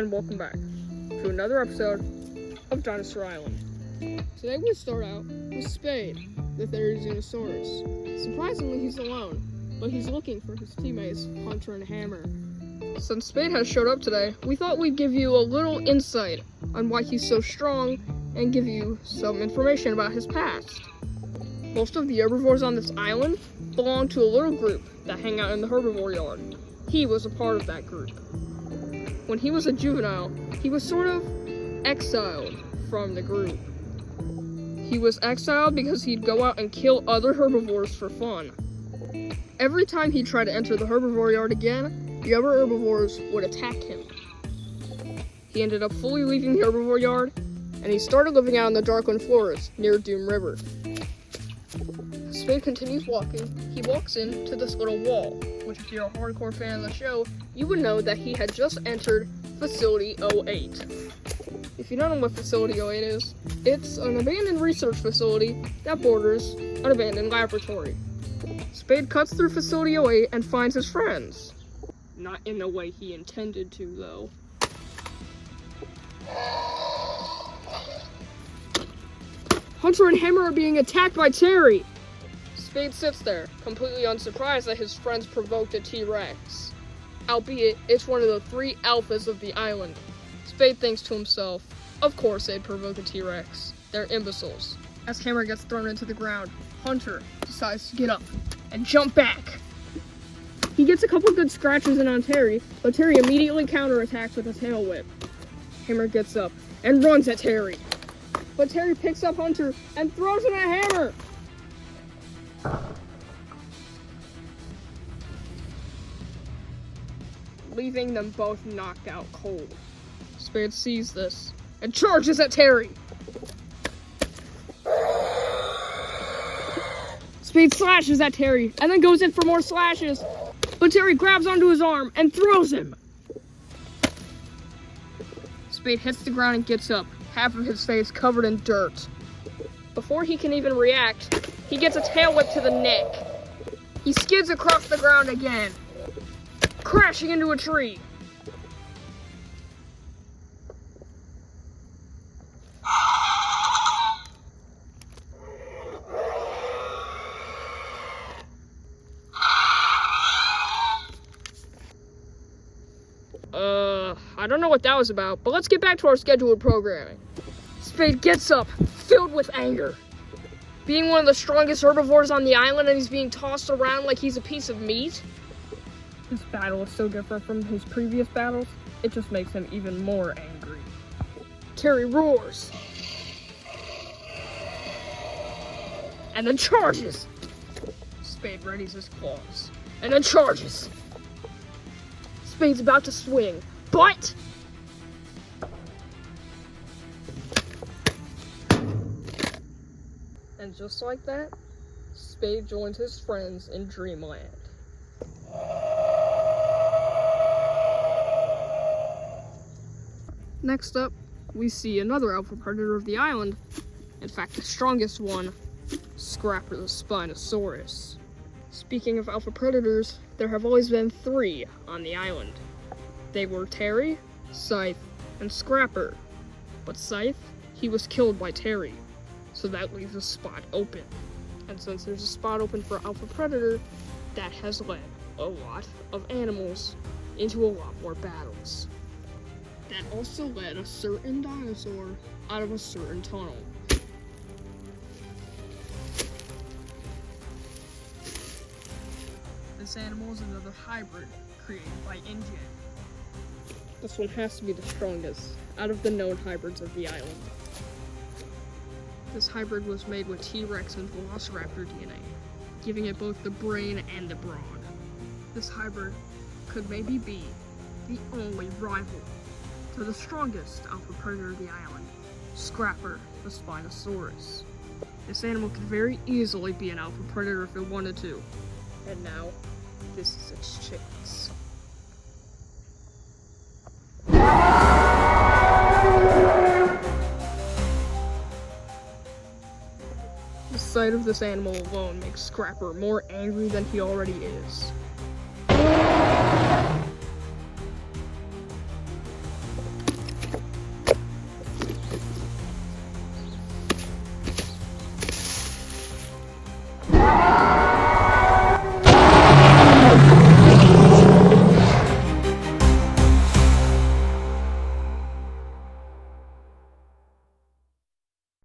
and welcome back to another episode of Dinosaur Island. Today we start out with Spade, the Therizinosaurus. Surprisingly, he's alone, but he's looking for his teammates, Hunter and Hammer. Since Spade has showed up today, we thought we'd give you a little insight on why he's so strong and give you some information about his past. Most of the herbivores on this island belong to a little group that hang out in the herbivore yard. He was a part of that group. When he was a juvenile, he was sort of exiled from the group. He was exiled because he'd go out and kill other herbivores for fun. Every time he tried to enter the herbivore yard again, the other herbivores would attack him. He ended up fully leaving the herbivore yard, and he started living out in the Darkland forest near Doom River. Spade continues walking. He walks into this little wall, which if you're a hardcore fan of the show, you would know that he had just entered Facility 08. If you don't know what Facility 08 is, it's an abandoned research facility that borders an abandoned laboratory. Spade cuts through Facility 08 and finds his friends. Not in the way he intended to, though. Hunter and Hammer are being attacked by Terry! Spade sits there, completely unsurprised that his friends provoked a T-Rex. Albeit, it's one of the 3 alphas of the island. Spade thinks to himself, of course they'd provoke a T-Rex. They're imbeciles. As Hammer gets thrown into the ground, Hunter decides to get up and jump back. He gets a couple good scratches in on Terry, but Terry immediately counterattacks with a tail whip. Hammer gets up and runs at Terry. But Terry picks up Hunter and throws him at Hammer! Leaving them both knocked out cold. Spade sees this and charges at Terry. Spade slashes at Terry and then goes in for more slashes, but Terry grabs onto his arm and throws him. Spade hits the ground and gets up, half of his face covered in dirt. Before he can even react, he gets a tail whip to the neck. He skids across the ground again, crashing into a tree. I don't know what that was about, but let's get back to our scheduled programming. Spade gets up, filled with anger. Being one of the strongest herbivores on the island and he's being tossed around like he's a piece of meat. This battle is so different from his previous battles, it just makes him even more angry. Terry roars. And then charges. Spade readies his claws. And then charges. Spade's about to swing, but... And just like that, Spade joins his friends in Dreamland. Next up, we see another alpha predator of the island. In fact, the strongest one, Scrapper the Spinosaurus. Speaking of alpha predators, there have always been 3 on the island. They were Terry, Scythe, and Scrapper. But Scythe, he was killed by Terry. So that leaves a spot open. And since there's a spot open for Alpha Predator, that has led a lot of animals into a lot more battles. That also led a certain dinosaur out of a certain tunnel. This animal is another hybrid created by InGen. This one has to be the strongest out of the known hybrids of the island. This hybrid was made with T-Rex and Velociraptor DNA, giving it both the brain and the brawn. This hybrid could maybe be the only rival to the strongest alpha predator of the island, Scrapper the Spinosaurus. This animal could very easily be an alpha predator if it wanted to. And now, this is its chance. The sight of this animal alone makes Scrapper more angry than he already is.